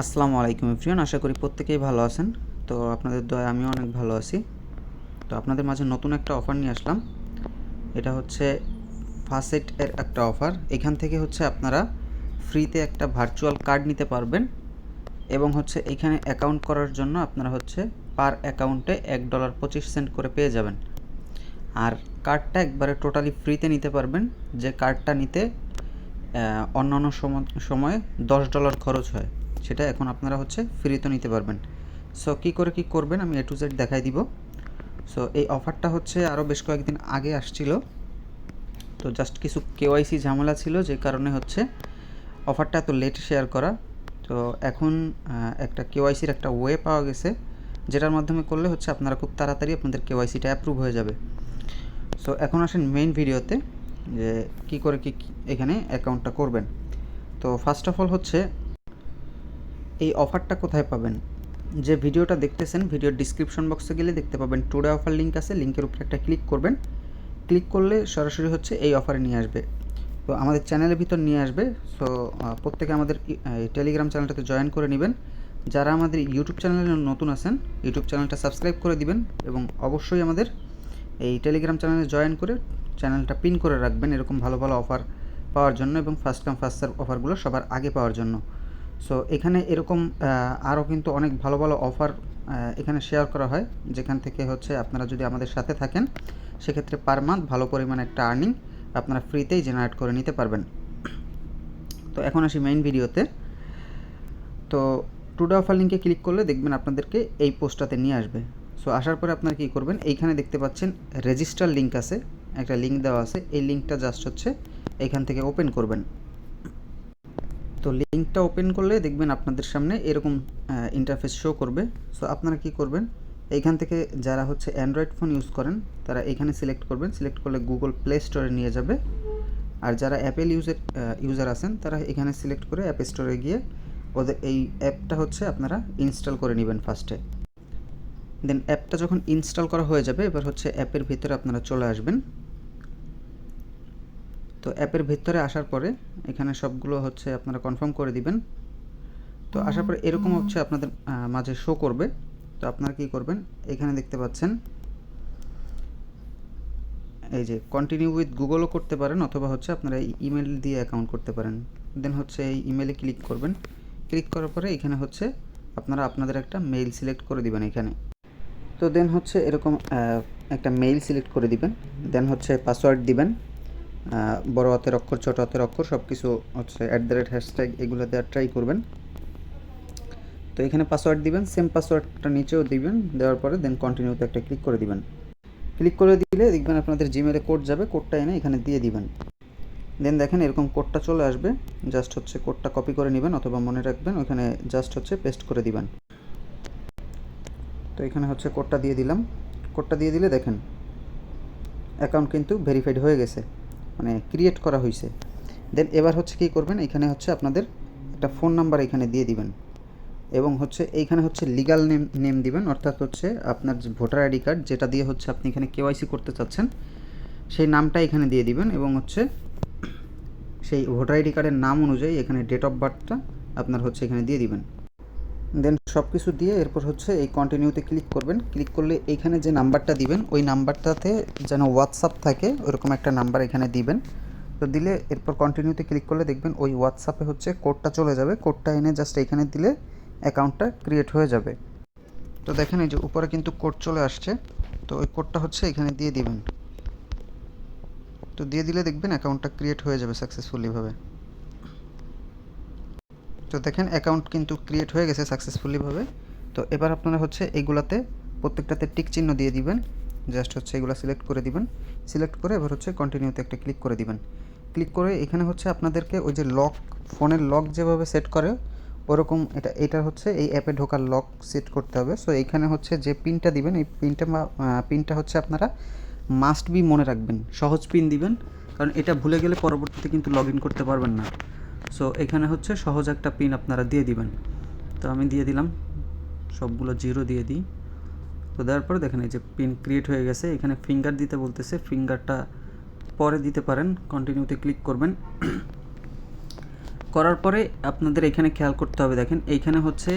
আসসালামু আলাইকুম এভরিওয়ান, আশা করি প্রত্যেকেই ভালো আছেন। তো আপনাদের দয়ায় আমিও অনেক ভালো আছি। তো আপনাদের মাঝে নতুন একটা অফার নিয়ে আসলাম। এটা হচ্ছে ফাসেট এর একটা অফার। এখান থেকে হচ্ছে আপনারা ফ্রিতে একটা ভার্চুয়াল কার্ড নিতে পারবেন এবং হচ্ছে এখানে অ্যাকাউন্ট করার জন্য আপনারা হচ্ছে পার অ্যাকাউন্টে $1.25 করে পেয়ে যাবেন। আর কার্ডটা একবারে টোটালি ফ্রিতে নিতে পারবেন। যে কার্ডটা নিতে অন্যান্য সময়ে $10 খরচ হয়, সেটা এখন আপনারা হচ্ছে ফ্রিতে নিতে পারবেন। সো কী করে কী করবেন আমি A to Z দেখাই দিব। সো এই অফারটা হচ্ছে আরও বেশ কয়েকদিন আগে আসছিল, তো জাস্ট কিছু কেওয়াইসি ঝামেলা ছিল, যে কারণে হচ্ছে অফারটা এত লেট শেয়ার করা। তো এখন একটা কেওয়াইসির একটা ওয়ে পাওয়া গেছে, যেটার মাধ্যমে করলে হচ্ছে আপনারা খুব তাড়াতাড়ি আপনাদের কেওয়াইসিটা অ্যাপ্রুভ হয়ে যাবে। সো এখন আসেন মেইন ভিডিওতে, যে কী করে কী এখানে অ্যাকাউন্টটা করবেন। তো ফার্স্ট অফ অল হচ্ছে এই অফারটা কোথায় পাবেন। যে ভিডিওটা দেখতেছেন, ভিডিওর ডিসক্রিপশন বক্সে গেলে দেখতে পাবেন টুডে অফার লিঙ্ক আছে। লিঙ্কের উপরে একটা ক্লিক করবেন। ক্লিক করলে সরাসরি হচ্ছে এই অফারে নিয়ে আসবে। তো আমাদের চ্যানেলের ভিতর নিয়ে আসবে। সো প্রত্যেকে আমাদের টেলিগ্রাম চ্যানেলটাতে জয়েন করে নেবেন। যারা আমাদের ইউটিউব চ্যানেলে নতুন আছেন, ইউটিউব চ্যানেলটা সাবস্ক্রাইব করে দিবেন এবং অবশ্যই আমাদের এই টেলিগ্রাম চ্যানেলে জয়েন করে চ্যানেলটা পিন করে রাখবেন, এরকম ভালো ভালো অফার পাওয়ার জন্য এবং ফার্স্ট কাম ফার্স্ট সার্ভ অফারগুলো সবার আগে পাওয়ার জন্য। সো এখানে এরকম আরও কিন্তু অনেক ভালো ভালো অফার এখানে শেয়ার করা হয়, যেখান থেকে হচ্ছে আপনারা যদি আমাদের সাথে থাকেন সেক্ষেত্রে পার মান্থ ভালো পরিমাণে একটা আর্নিং আপনারা ফ্রিতেই জেনারেট করে নিতে পারবেন। তো এখন আসি মেইন ভিডিওতে। তো টুডে অফার লিঙ্কে ক্লিক করলে দেখবেন আপনাদেরকে এই পোস্টটাতে নিয়ে আসবে। সো আসার পরে আপনারা কী করবেন, এইখানে দেখতে পাচ্ছেন রেজিস্টার লিঙ্ক আছে, একটা লিঙ্ক দেওয়া আছে। এই লিঙ্কটা জাস্ট হচ্ছে এইখান থেকে ওপেন করবেন। তো লিঙ্কটা ওপেন করলে দেখবেন আপনাদের সামনে এরকম ইন্টারফেস শো করবে। সো আপনারা কি করবেন, এইখান থেকে যারা হচ্ছে অ্যান্ড্রয়েড ফোন ইউজ করেন তারা এখানে সিলেক্ট করবেন। সিলেক্ট করলে গুগল প্লে স্টোরে নিয়ে যাবে। আর যারা অ্যাপেল ইউজার আছেন তারা এখানে সিলেক্ট করে অ্যাপ স্টোরে গিয়ে ওদের এই অ্যাপটা হচ্ছে আপনারা ইনস্টল করে নেবেন ফার্স্টে। দেন অ্যাপটা যখন ইনস্টল করা হয়ে যাবে, এবার হচ্ছে অ্যাপের ভিতরে আপনারা চলে আসবেন। তো অ্যাপের ভিতরে আসার পরে এখানে সবগুলো হচ্ছে আপনারা কনফার্ম করে দিবেন। তো আসার পরে এরকম হচ্ছে আপনাদের মাঝে শো করবে। তো আপনারা কী করবেন, এখানে দেখতে পাচ্ছেন এই যে কন্টিনিউ উইথ গুগলও করতে পারেন, অথবা হচ্ছে আপনারা এই ইমেল দিয়ে অ্যাকাউন্ট করতে পারেন। দেন হচ্ছে এই ইমেলে ক্লিক করবেন। ক্লিক করার পরে এখানে হচ্ছে আপনারা আপনাদের একটা মেইল সিলেক্ট করে দিবেন এখানে। তো দেন হচ্ছে এরকম একটা মেইল সিলেক্ট করে দিবেন। দেন হচ্ছে পাসওয়ার্ড দিবেন, বড় হাতের অক্ষর ছোট হাতের অক্ষর সব কিছু হচ্ছে @# এগুলো দেওয়ার ট্রাই করবেন। তো এখানে পাসওয়ার্ড দিবেন, সেম পাসওয়ার্ডটা নিচেও দিবেন। দেওয়ার পরে দেন কন্টিনিউতে একটা ক্লিক করে দিবেন। ক্লিক করে দিলে দেখবেন আপনাদের জিমেলে কোড যাবে, কোডটা এনে এখানে দিয়ে দিবেন। দেন দেখেন এরকম কোডটা চলে আসবে। জাস্ট হচ্ছে কোডটা কপি করে নেবেন অথবা মনে রাখবেন, ওখানে জাস্ট হচ্ছে পেস্ট করে দিবেন। তো এখানে হচ্ছে কোডটা দিয়ে দিলাম। কোডটা দিয়ে দিলে দেখেন অ্যাকাউন্ট কিন্তু ভেরিফাইড হয়ে গেছে, মানে ক্রিয়েট করা হয়েছে। দেন এবার হচ্ছে কী করবেন, এখানে হচ্ছে আপনাদের একটা ফোন নাম্বার এখানে দিয়ে দিবেন এবং হচ্ছে এইখানে হচ্ছে লিগ্যাল নেম দিবেন, অর্থাৎ হচ্ছে আপনার যে ভোটার আইডি কার্ড যেটা দিয়ে হচ্ছে আপনি এখানে কেওয়াইসি করতে চাচ্ছেন সেই নামটা এখানে দিয়ে দিবেন এবং হচ্ছে সেই ভোটার আইডি কার্ডের নাম অনুযায়ী এখানে ডেট অফ বার্থটা আপনার হচ্ছে এখানে দিয়ে দিবেন। দেন সব কিছু দিয়ে এরপর হচ্ছে এই কন্টিনিউতে ক্লিক করবেন। ক্লিক করলে এইখানে যে নাম্বারটা দিবেন ওই নাম্বারটাতে যেন হোয়াটসঅ্যাপ থাকে ওরকম একটা নাম্বার এখানে দিবেন। তো দিলে এরপর কন্টিনিউতে ক্লিক করলে দেখবেন ওই হোয়াটসঅ্যাপে হচ্ছে কোডটা চলে যাবে। কোডটা এনে জাস্ট এখানে দিলে অ্যাকাউন্টটা ক্রিয়েট হয়ে যাবে। তো দেখেন এই যে উপরে কিন্তু কোড চলে আসছে। তো ওই কোডটা হচ্ছে এখানে দিয়ে দিবেন। তো দিয়ে দিলে দেখবেন অ্যাকাউন্টটা ক্রিয়েট হয়ে যাবে সাকসেসফুলিভাবে। তো দেখেন অ্যাকাউন্ট কিন্তু ক্রিয়েট হয়ে গেছে সাকসেসফুলিভাবে। তো এবার আপনারা হচ্ছে এইগুলাতে প্রত্যেকটাতে টিক চিহ্ন দিয়ে দিবেন। জাস্ট হচ্ছে এগুলো সিলেক্ট করে দিবেন। সিলেক্ট করে এবার হচ্ছে কন্টিনিউতে একটা ক্লিক করে দিবেন। ক্লিক করে এখানে হচ্ছে আপনাদেরকে ওই যে লক, ফোনের লক যেভাবে সেট করে ওরকম এটা হচ্ছে এই অ্যাপে ঢোকার লক সেট করতে হবে। সো এইখানে হচ্ছে যে পিনটা দিবেন এই পিনটা হচ্ছে আপনারা মাস্ট বি মনে রাখবেন, সহজ পিন দিবেন, কারণ এটা ভুলে গেলে পরবর্তীতে কিন্তু লগ ইন করতে পারবেন না। সো এখানে হচ্ছে সহজ একটা পিন আপনারা দিয়ে দিবেন। তো আমি দিয়ে দিলাম, সবগুলো 0 দিয়ে দিই। তো দেওয়ার পরে দেখেন এই যে পিন ক্রিয়েট হয়ে গেছে। এখানে ফিঙ্গার দিতে বলতেছে, ফিঙ্গারটা পরে দিতে পারেন। কন্টিনিউতে ক্লিক করবেন। করার পরে আপনাদের এখানে খেয়াল করতে হবে, দেখেন এইখানে হচ্ছে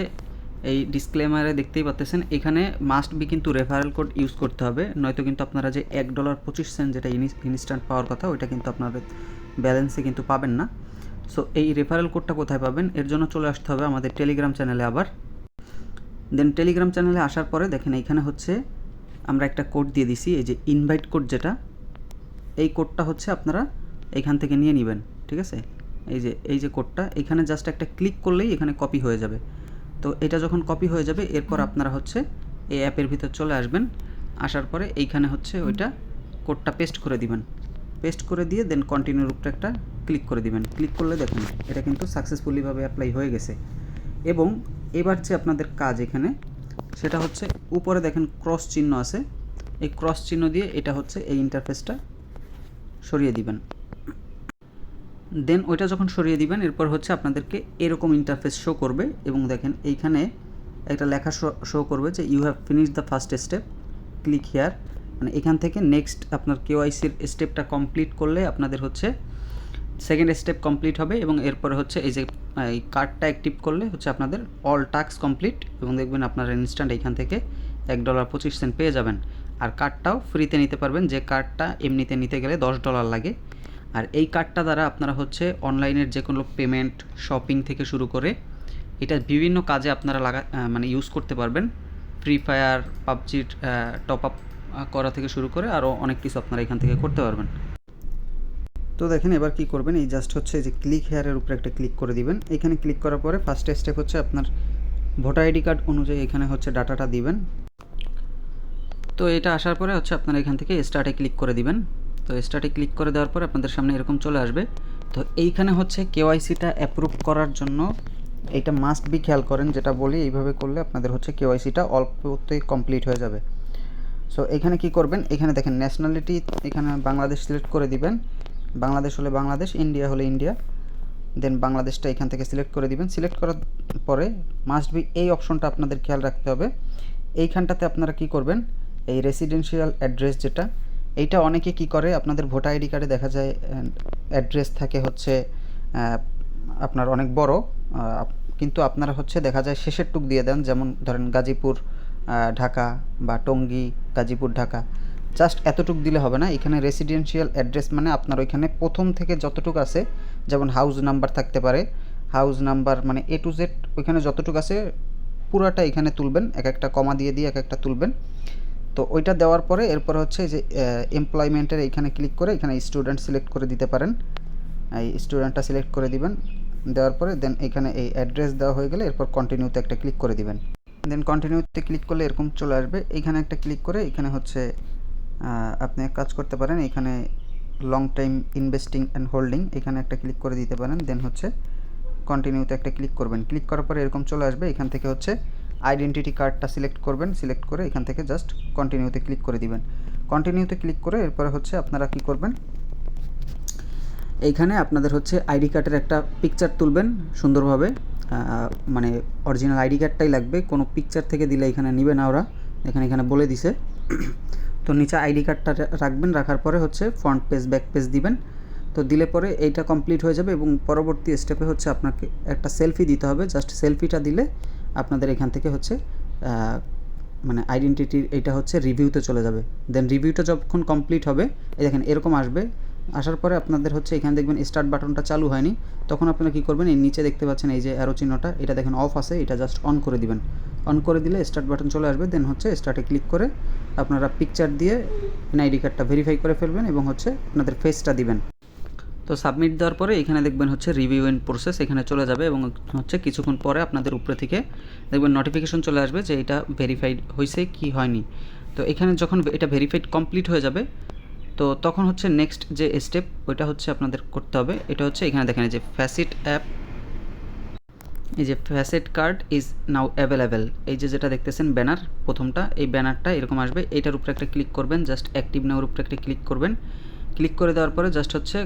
এই ডিসক্লেমারে দেখতেই পাচ্ছেন এখানে মাস্ট বি কিন্তু রেফারেল কোড ইউজ করতে হবে, নয়তো কিন্তু আপনারা যে $1.25 যেটা ইনস্ট্যান্ট পাওয়ার কথা ওইটা কিন্তু আপনাদের ব্যালেন্সে কিন্তু পাবেন না। সো এই রেফারেল কোডটা কোথায় পাবেন, এর জন্য চলে আসতে হবে আমাদের টেলিগ্রাম চ্যানেলে। আবার দেন টেলিগ্রাম চ্যানেলে আসার পরে দেখেন এইখানে হচ্ছে আমরা একটা কোড দিয়ে দিছি, এই যে ইনভাইট কোড যেটা, এই কোডটা হচ্ছে আপনারা এইখান থেকে নিয়ে নেবেন, ঠিক আছে। এই যে কোডটা এখানে জাস্ট একটা ক্লিক করলেই এখানে কপি হয়ে যাবে। তো এটা যখন কপি হয়ে যাবে এরপর আপনারা হচ্ছে এই অ্যাপের ভিতর চলে আসবেন, আসার পরে এইখানে হচ্ছে ওইটা কোডটা পেস্ট করে দিবেন, পেস্ট করে দিয়ে দেন কন্টিনিউর উপরে একটা ক্লিক করে দিবেন। ক্লিক করলে দেখুন এটা কিন্তু সাকসেসফুলিভাবে অ্যাপ্লাই হয়ে গেছে। এবং এবার যে আপনাদের কাজ এখানে সেটা হচ্ছে উপরে দেখেন ক্রস চিহ্ন আছে, এই ক্রস চিহ্ন দিয়ে এটা হচ্ছে এই ইন্টারফেসটা সরিয়ে দিবেন। দেন ওইটা যখন সরিয়ে দিবেন এরপর হচ্ছে আপনাদেরকে এরকম ইন্টারফেস শো করবে এবং দেখেন এইখানে একটা লেখা শো করবে যে you have finish the first step, click here. মানে এখান থেকে নেক্সট আপনার কেওয়াইসির স্টেপটা কমপ্লিট করলে আপনাদের হচ্ছে সেকেন্ড স্টেপ কমপ্লিট হবে এবং এরপরে হচ্ছে এই যে এই কার্ডটা অ্যাক্টিভ করলে হচ্ছে আপনাদের অল টাস্ক কমপ্লিট এবং দেখবেন আপনারা ইনস্ট্যান্ট এখান থেকে $1.25 পেয়ে যাবেন। আর কার্ডটাও ফ্রিতে নিতে পারবেন, যে কার্ডটা এমনিতে নিতে গেলে $10 লাগে। আর এই কার্ডটা দ্বারা আপনারা হচ্ছে অনলাইনের যে কোনো পেমেন্ট, শপিং থেকে শুরু করে এটা বিভিন্ন কাজে আপনারা মানে ইউজ করতে পারবেন। ফ্রি ফায়ার, পাবজির টপ আপ করা থেকে শুরু করে আরও অনেক কিছু আপনারা এখান থেকে করতে পারবেন। তো দেখেন এবার কি করবেন, এই জাস্ট হচ্ছে যে ক্লিক হেয়ারের উপরে একটা ক্লিক করে দিবেন। এখানে ক্লিক করার পরে ফার্স্ট স্টেপ হচ্ছে আপনার ভোটার আইডি কার্ড অনুযায়ী এখানে হচ্ছে ডাটাটা দিবেন। তো এটা আসার পরে হচ্ছে আপনারা এখান থেকে স্টার্টে ক্লিক করে দিবেন। তো স্টার্টে ক্লিক করে দেওয়ার পরে আপনাদের সামনে এরকম চলে আসবে। তো এইখানে হচ্ছে কেওয়াইসিটা অ্যাপ্রুভ করার জন্য এইটা মাস্ট বি খেয়াল করেন, যেটা বলি এইভাবে করলে আপনাদের হচ্ছে কেওয়াইসিটা অল্পতেই কমপ্লিট হয়ে যাবে। সো এখানে কি করবেন, এখানে দেখেন ন্যাশনালিটি এখানে বাংলাদেশ সিলেক্ট করে দিবেন, বাংলাদেশ হলে বাংলাদেশ, ইন্ডিয়া হলে ইন্ডিয়া। দেন বাংলাদেশটা এখান থেকে সিলেক্ট করে দিবেন। সিলেক্ট করার পরে মাস্ট বি এই অপশনটা আপনাদের খেয়াল রাখতে হবে। এইখানটাতে আপনারা কি করবেন, এই রেসিডেন্সিয়াল অ্যাড্রেস যেটা, এইটা অনেকে কি করে আপনাদের ভোটার আইডি কার্ডে দেখা যায় অ্যাড্রেস থাকে হচ্ছে আপনার অনেক বড়, কিন্তু আপনারা হচ্ছে দেখা যায় শেষের টুক দিয়ে দেন, যেমন ধরেন গাজীপুর ঢাকা বা টঙ্গী গাজীপুর ঢাকা, জাস্ট এতটুক দিলে হবে না। এখানে রেসিডেন্সিয়াল অ্যাড্রেস মানে আপনার ওইখানে প্রথম থেকে যতটুক আছে, যেমন হাউস নাম্বার থাকতে পারে, হাউস নাম্বার মানে A to Z ওইখানে যতটুক আছে পুরাটা এখানে তুলবেন, এক একটা কমা দিয়ে এক একটা তুলবেন। তো ওইটা দেওয়ার পরে এরপর হচ্ছে যে এমপ্লয়মেন্টের এইখানে ক্লিক করে এখানে স্টুডেন্ট সিলেক্ট করে দিতে পারেন, এই স্টুডেন্টটা সিলেক্ট করে দিবেন। দেওয়ার পরে দেন এখানে এই অ্যাড্রেস দেওয়া হয়ে গেলে এরপর কন্টিনিউতে একটা ক্লিক করে দিবেন। দেন কন্টিনিউতে ক্লিক করলে এরকম চলে আসবে। এইখানে একটা ক্লিক করে এখানে হচ্ছে আপনি এক কাজ করতে পারেন, এখানে long time investing and holding এখানে একটা ক্লিক করে দিতে পারেন। দেন হচ্ছে কন্টিনিউতে একটা ক্লিক করবেন। ক্লিক করার পরে এরকম চলে আসবে। এখান থেকে হচ্ছে আইডেন্টিটি কার্ডটা সিলেক্ট করবেন, সিলেক্ট করে এখান থেকে জাস্ট কন্টিনিউতে ক্লিক করে দিবেন। কন্টিনিউতে ক্লিক করে এরপরে হচ্ছে আপনারা কি করবেন, এইখানে আপনাদের হচ্ছে আইডি কার্ডের একটা পিকচার তুলবেন সুন্দরভাবে, মানে অরিজিনাল আইডি কার্ডটাই লাগবে, কোনো পিকচার থেকে দিলে এখানে নেবে না ওরা, এখানে বলে দিছে। তো নিচে আইডি কার্ডটা রাখবেন, রাখার পরে হচ্ছে ফ্রন্ট পেজ ব্যাক পেজ দিবেন। তো দিলে পরে এইটা কমপ্লিট হয়ে যাবে এবং পরবর্তী স্টেপে হচ্ছে আপনাকে একটা সেলফি দিতে হবে। জাস্ট সেলফিটা দিলে আপনাদের এখান থেকে হচ্ছে মানে আইডেন্টিটির এইটা হচ্ছে রিভিউতে চলে যাবে। দেন রিভিউটা যখন কমপ্লিট হবে এই দেখেন এরকম আসবে। আসার পরে আপনাদের হচ্ছে এখানে দেখবেন স্টার্ট বাটনটা চালু হয়নি, তখন আপনারা কী করবেন, এই নিচে দেখতে পাচ্ছেন এই যে অ্যারো চিহ্নটা, এটা দেখেন অফ আছে, এটা জাস্ট অন করে দিবেন। অন করে দিলে স্টার্ট বাটন চলে আসবে। দেন হচ্ছে স্টার্টে ক্লিক করে আপনারা পিকচার দিয়ে এনআইডি কার্ডটা ভেরিফাই করে ফেলবেন এবং হচ্ছে আপনাদের ফেসটা দিবেন। তো সাবমিট দেওয়ার পরে এখানে দেখবেন হচ্ছে রিভিউ ইন প্রসেস এখানে চলে যাবে এবং হচ্ছে কিছুক্ষণ পরে আপনাদের উপরে থেকে দেখবেন নোটিফিকেশন চলে আসবে যে এটা ভেরিফাইড হয়েছে কি হয়নি। তো এখানে যখন এটা ভেরিফাইড কমপ্লিট হয়ে যাবে তো তখন হচ্ছে নেক্সট যে স্টেপ ওইটা হচ্ছে আপনাদের করতে হবে। এটা হচ্ছে এখানে দেখেন এই যে ফ্যাসিট অ্যাপ, এই যে ফ্যাসিট কার্ড ইজ নাও অ্যাভেলেবেল, এই যে যেটা দেখতেছেন ব্যানার প্রথমটা, এই ব্যানারটা এরকম আসবে, এইটার উপরে একটা ক্লিক করবেন, জাস্ট অ্যাক্টিভ নাওর উপরে একটা ক্লিক করবেন। ক্লিক করে দেওয়ার পরে জাস্ট হচ্ছে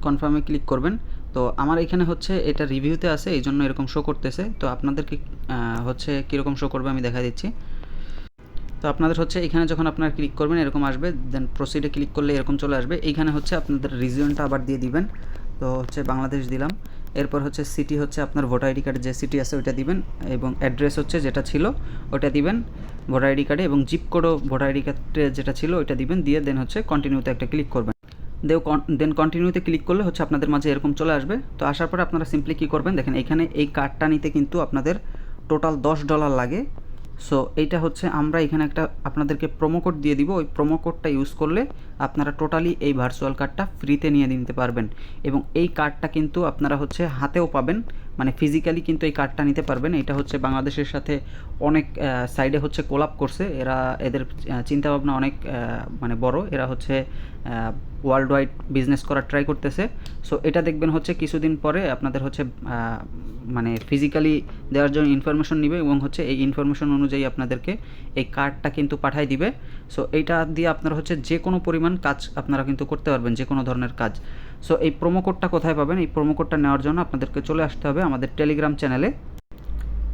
কনফার্মে ক্লিক করবেন। তো আমার এখানে হচ্ছে এটা রিভিউতে আছে এই জন্য এরকম শো করতেছে। তো আপনাদেরকে হচ্ছে কীরকম শো করবে আমি দেখা দিচ্ছি। তো আপনাদের হচ্ছে এখানে যখন আপনারা ক্লিক করবেন এরকম আসবে, দেন প্রসিডে ক্লিক করলে এরকম চলে আসবে। এইখানে হচ্ছে আপনাদের রিজিয়নটা আবার দিয়ে দিবেন। তো হচ্ছে বাংলাদেশ দিলাম। এরপর হচ্ছে সিটি হচ্ছে আপনার ভোটার আইডি কার্ডে যে সিটি আছে ওইটা দিবেন, এবং অ্যাড্রেস হচ্ছে যেটা ছিল ওটা দিবেন ভোটার আইডি কার্ডে, এবং জিপ কোডও ভোটার আইডি কার্ডে যেটা ছিল ওইটা দিবেন, দিয়ে দেন হচ্ছে কন্টিনিউতে একটা ক্লিক করবেন। দেন কন্টিনিউতে ক্লিক করলে হচ্ছে আপনাদের মাঝে এরকম চলে আসবে। তো আসার পরে আপনারা সিম্পলি কী করবেন, দেখেন এখানে এই কার্ডটা নিতে কিন্তু আপনাদের টোটাল $10 লাগে। সো এইটা হচ্ছে আমরা এখানে একটা আপনাদেরকে প্রোমো কোড দিয়ে দিব, ওই প্রোমো কোডটা ইউজ করলে আপনারা টোটালি এই ভার্চুয়াল কার্ডটা ফ্রিতে নিয়ে নিতে পারবেন। এবং এই কার্ডটা কিন্তু আপনারা হচ্ছে হাতেও পাবেন, মানে ফিজিক্যালি কিন্তু এই কার্ডটা নিতে পারবেন। এটা হচ্ছে বাংলাদেশের সাথে অনেক সাইডে হচ্ছে কোলাপ করছে এরা, এদের চিন্তাভাবনা অনেক মানে বড়, এরা হচ্ছে ওয়ার্ল্ড ওয়াইড বিজনেস করার ট্রাই করতেছে। সো এটা দেখবেন হচ্ছে কিছুদিন পরে আপনাদের হচ্ছে মানে ফিজিক্যালি দেওয়ার জন্য ইনফরমেশন নিবে, এবং হচ্ছে এই ইনফরমেশন অনুযায়ী আপনাদেরকে এই কার্ডটা কিন্তু পাঠাই দিবে। সো এইটা দিয়ে আপনারা হচ্ছে যে কোনো পরিমাণ কাজ আপনারা কিন্তু করতে পারবেন, যে কোনো ধরনের কাজ। সো এই প্রোমো কোডটা কোথায় পাবেন? এই প্রোমো কোডটা নেওয়ার জন্য আপনাদেরকে চলে আসতে হবে আমাদের টেলিগ্রাম চ্যানেলে।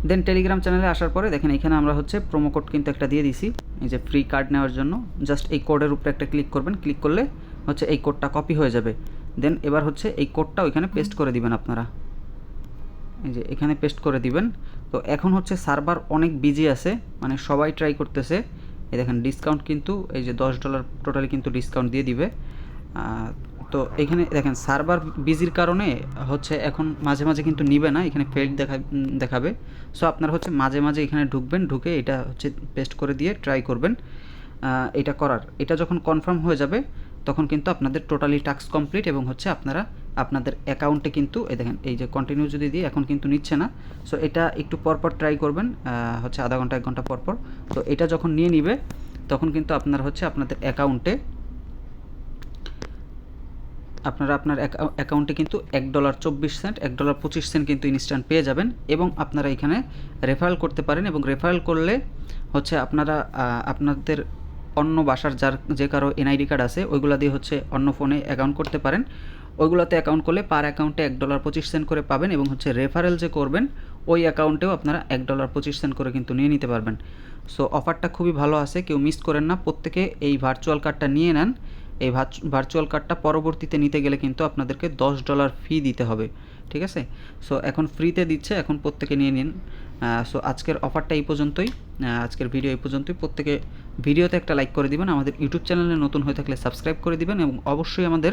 দেন টেলিগ্রাম চ্যানেলে আসার পরে দেখেন এখানে আমরা হচ্ছে প্রোমো কোড কিন্তু একটা দিয়ে দিছি, এই যে ফ্রি কার্ড নেওয়ার জন্য। জাস্ট এই কোডের উপরে একটা ক্লিক করবেন, ক্লিক করলে হচ্ছে এই কোডটা কপি হয়ে যাবে। দেন এবার হচ্ছে এই কোডটা ওইখানে পেস্ট করে দিবেন আপনারা, এই যে এখানে পেস্ট করে দিবেন। তো এখন হচ্ছে সার্ভার অনেক বিজি আছে, মানে সবাই ট্রাই করতেছে। এই দেখেন ডিসকাউন্ট কিন্তু এই যে $10 টোটালি কিন্তু ডিসকাউন্ট দিয়ে দিবে। তো এখানে দেখেন সার্ভার বিজির কারণে হচ্ছে এখন মাঝে মাঝে কিন্তু নিবে না, এখানে ফেল্ড দেখাবে। সো আপনারা হচ্ছে মাঝে মাঝে এখানে ঢুকবেন, ঢুকে এটা হচ্ছে পেস্ট করে দিয়ে ট্রাই করবেন এটা করার। এটা যখন কনফার্ম হয়ে যাবে তখন কিন্তু আপনাদের টোটালি টাস্ক কমপ্লিট, এবং হচ্ছে আপনারা আপনাদের অ্যাকাউন্টে কিন্তু এই দেখেন এই যে কন্টিনিউ যদি দিয়ে এখন কিন্তু নিচ্ছে না। সো এটা একটু পরপর ট্রাই করবেন, হচ্ছে আধা ঘন্টা 1 ঘন্টা পরপর। তো এটা যখন নিয়ে নিবে তখন কিন্তু আপনারা হচ্ছে আপনাদের অ্যাকাউন্টে আপনারা আপনার অ্যাকাউন্টে কিন্তু $1.24 $1.25 কিন্তু ইনস্ট্যান্ট পেয়ে যাবেন। এবং আপনারা এখানে রেফারেল করতে পারেন, এবং রেফারেল করলে হচ্ছে আপনারা আপনাদের অন্য বাসার যে কারো এনআইডি কার্ড আছে ওইগুলো দিয়ে হচ্ছে অন্য ফোনে অ্যাকাউন্ট করতে পারেন। ওইগুলোতে অ্যাকাউন্ট করলে পার অ্যাকাউন্টে $1.25 করে পাবেন, এবং হচ্ছে রেফারেল যে করবেন ওই অ্যাকাউন্টেও আপনারা $1.25 করে কিন্তু নিয়ে নিতে পারবেন। সো অফারটা খুবই ভালো আছে, কেউ মিস করেন না, প্রত্যেকে এই ভার্চুয়াল কার্ডটা নিয়ে নেন। এই ভার্চুয়াল কার্ডটা পরবর্তীতে নিতে গেলে কিন্তু আপনাদেরকে $10 ফি দিতে হবে, ঠিক আছে? সো এখন ফ্রিতে দিচ্ছে, এখন প্রত্যেকে নিয়ে নিন। সো আজকের অফারটা এই পর্যন্তই, আজকের ভিডিও এই পর্যন্তই। প্রত্যেকে ভিডিওতে একটা লাইক করে দিবেন, আমাদের ইউটিউব চ্যানেলে নতুন হয়ে থাকলে সাবস্ক্রাইব করে দিবেন, এবং অবশ্যই আমাদের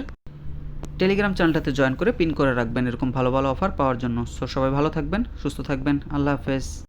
টেলিগ্রাম চ্যানেলটাতে জয়েন করে পিন করে রাখবেন এরকম ভালো ভালো অফার পাওয়ার জন্য। সো সবাই ভালো থাকবেন, সুস্থ থাকবেন, আল্লাহ হাফেজ।